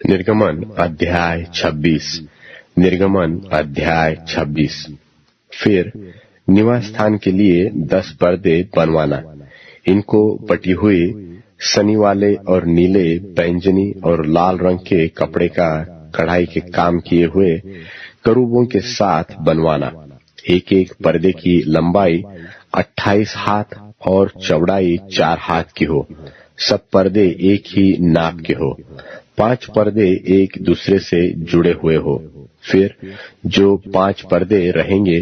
निर्गमन अध्याय 26। निर्गमन अध्याय 26। फिर निवास स्थान के लिए 10 पर्दे बनवाना। इनको बटी हुई सनी वाले और नीले, बैंगनी और लाल रंग के कपड़े का कढ़ाई के काम किए हुए करूबों के साथ बनवाना। एक एक पर्दे की लंबाई 28 हाथ और चौड़ाई 4 हाथ की हो। सब पर्दे एक ही नाप के हो। 5 पर्दे एक दूसरे से जुड़े हुए हो। फिर जो 5 पर्दे रहेंगे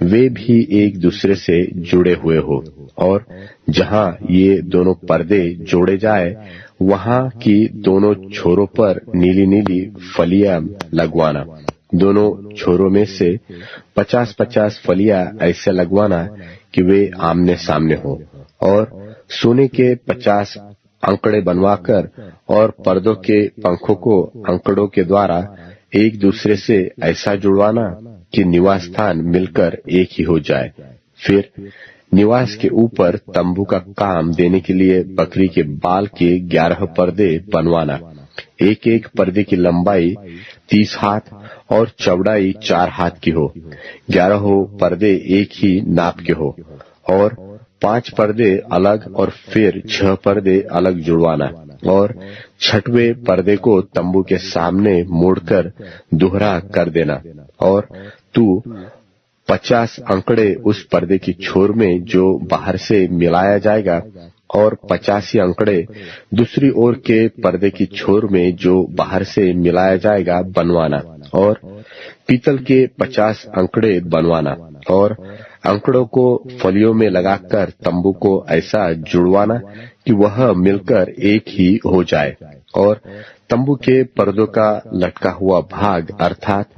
वे भी एक दूसरे से जुड़े हुए हो, और जहां ये दोनों पर्दे जोड़े जाए वहां की दोनों छोरों पर नीली नीली फलियां लगवाना। दोनों छोरों में से 50-50 फलियां ऐसे लगवाना कि वे आमने सामने हो, और सोने के 50 अंकड़े बनवाकर और पर्दों के पंखों को अंकड़ों के द्वारा एक दूसरे से ऐसा जुड़वाना कि निवास स्थान मिलकर एक ही हो जाए। फिर निवास के ऊपर तंबू का काम देने के लिए बकरी के बाल के 11 पर्दे बनवाना। एक एक पर्दे की लंबाई 30 हाथ और चौड़ाई 4 हाथ की हो। 11 पर्दे एक ही नाप के हो, और 5 पर्दे अलग और फिर 6 पर्दे अलग जुड़वाना, और 6वें पर्दे को तंबू के सामने मोड़कर दोहरा कर देना। और तू 50 अंकड़े उस पर्दे की छोर में जो बाहर से मिलाया जाएगा, और 85 अंकड़े दूसरी ओर के पर्दे की छोर में जो बाहर से मिलाया जाएगा बनवाना, और पीतल के 50 अंकड़े बनवाना, और अंकड़ों को फलियों में लगाकर तंबू को ऐसा जुड़वाना कि वह मिलकर एक ही हो जाए। और तंबू के पर्दों का लटका हुआ भाग अर्थात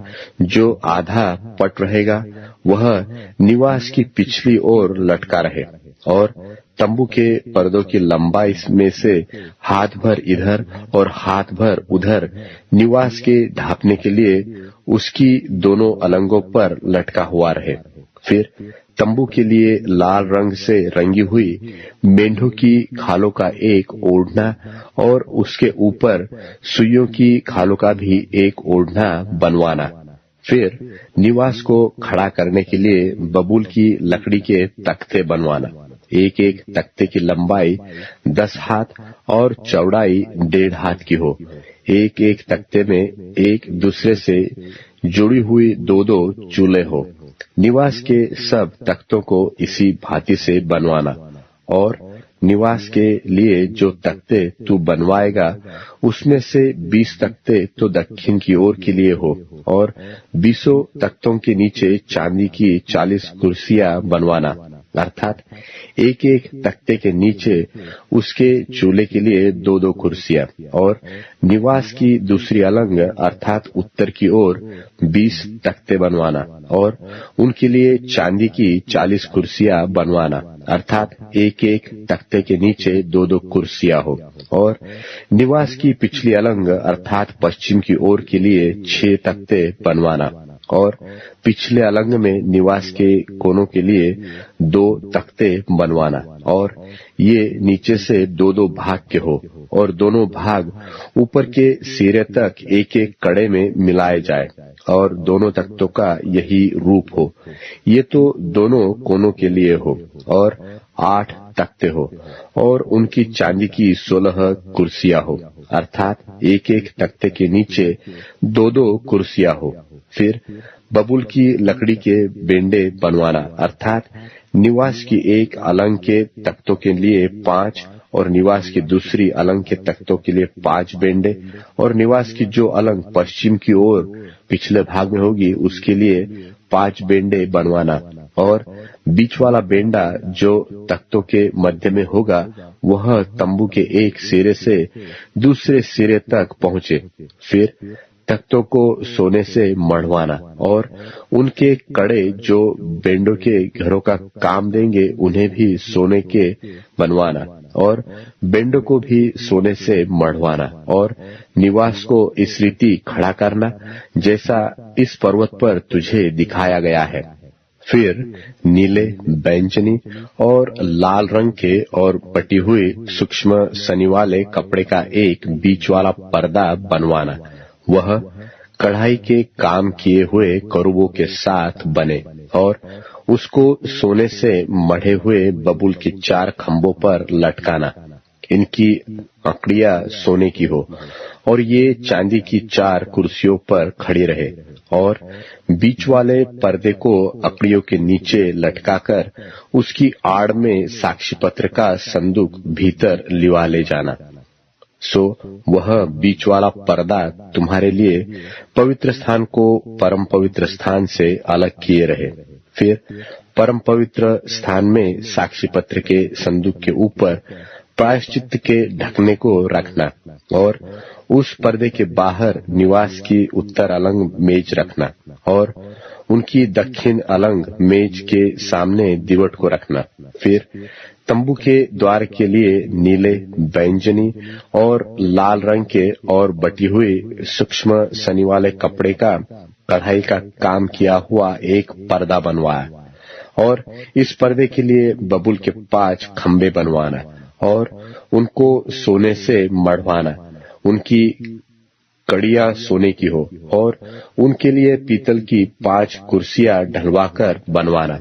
जो आधा पट रहेगा वह निवास की पिछली ओर लटका रहे, और तंबू के पर्दों की लंबाई में से हाथ भर इधर और हाथ भर उधर निवास के ढांपने के लिए उसकी दोनों अलंगों पर लटका हुआ रहे। फिर तंबू के लिए लाल रंग से रंगी हुई मेंढों की खालों का एक ओढ़ना और उसके ऊपर सुइयों की खालों का भी एक ओढ़ना बनवाना। फिर निवास को खड़ा करने के लिए बबूल की लकड़ी के तख्ते बनवाना। एक एक तख्ते की लंबाई 10 हाथ और चौड़ाई 1.5 हाथ की हो। एक एक तख्ते में एक दूसरे से जुड़ी हुई 2-2 चूल्हे हो। निवास के सब तख्तों को इसी भांति से बनवाना। और निवास के लिए जो तख्ते तू बनवाएगा उसमें से 20 तख्ते तो दक्षिण की ओर के लिए हो, और 20 तख्तों के नीचे चांदी की 40 कुर्सियां बनवाना, अर्थात एक एक तख्ते के नीचे उसके चूल्हे के लिए 2-2 कुर्सियां। और निवास की दूसरी अलंग अर्थात उत्तर की ओर 20 तख्ते बनवाना, और उनके लिए चांदी की 40 कुर्सियां बनवाना, अर्थात एक एक तख्ते के नीचे 2-2 कुर्सियां हो। और निवास की पिछली अलंग अर्थात पश्चिम की ओर के लिए 6 तख्ते बनवाना, और पिछले अलंग में निवास के कोनों के लिए 2 तख्ते बनवाना, और ये नीचे से 2-2 भाग के हो, और दोनों भाग ऊपर के सिरे तक एक एक कड़े में मिलाए जाए, और दोनों तख्तों का यही रूप हो। ये तो दोनों कोनों के लिए हो, और 8 तख्ते हो, और उनकी चांदी की 16 कुर्सियां हो, अर्थात एक एक तख्ते के नीचे 2-2 कुर्सियां हो। फिर बबूल की लकड़ी के बेंडे बनवाना, अर्थात निवास की एक अलंग के तख्तों के लिए 5, और निवास की दूसरी अलंग के तख्तों के लिए 5 बेंडे, और निवास की जो अलंग पश्चिम की ओर पिछले भाग में होगी उसके लिए 5 बेंडे बनवाना, और बीच वाला बेंडा जो तख्तों के मध्य में होगा वह तंबू के एक सिरे से दूसरे सिरे तक पहुंचे। फिर तख्तों को सोने से मढ़वाना, और उनके कड़े जो बेंडों के घरों का काम देंगे उन्हें भी सोने के बनवाना, और बेंडों को भी सोने से मढ़वाना, और निवास को इस रीति खड़ा करना जैसा इस पर्वत पर तुझे दिखाया गया है। फिर नीले, बैंगनी और लाल रंग के और पटी हुई सूक्ष्म सनी वाले कपड़े का एक बीच वाला पर्दा बनवाना। वह कढ़ाई के काम किए हुए करूबों के साथ बने और उसको सोने से मढ़े हुए बबूल के 4 खंभों पर लटकाना। इनकी अकड़ियां सोने की हो और ये चांदी की 4 कुर्सियों पर खड़ी रहे और बीच वाले पर्दे को अकड़ियों के नीचे लटकाकर उसकी आड़ में साक्षी पत्र का संदूक भीतर लिवा ले जाना। सो वह बीच वाला पर्दा तुम्हारे लिए पवित्र स्थान को परम पवित्र स्थान से अलग किए रहे। फिर परम पवित्र स्थान में साक्षी पत्र के संदूक के ऊपर प्रायश्चित के ढकने को रखना और उस पर्दे के बाहर निवास की उत्तर अलंग मेज रखना और उनकी दक्षिण अलंग मेज के सामने दिवट को रखना। फिर तंबू के द्वार के लिए नीले, बैंगनी और लाल रंग के और बटी हुई सूक्ष्म सनी वाले कपड़े का कढ़ाई का काम किया हुआ एक पर्दा बनवाया और इस पर्दे के लिए बबूल के 5 खंबे बनवाना और उनको सोने से मढ़वाना। उनकी कड़ियां सोने की हो और उनके लिए पीतल की 5 कुर्सियां ढलवाकर बनवाना।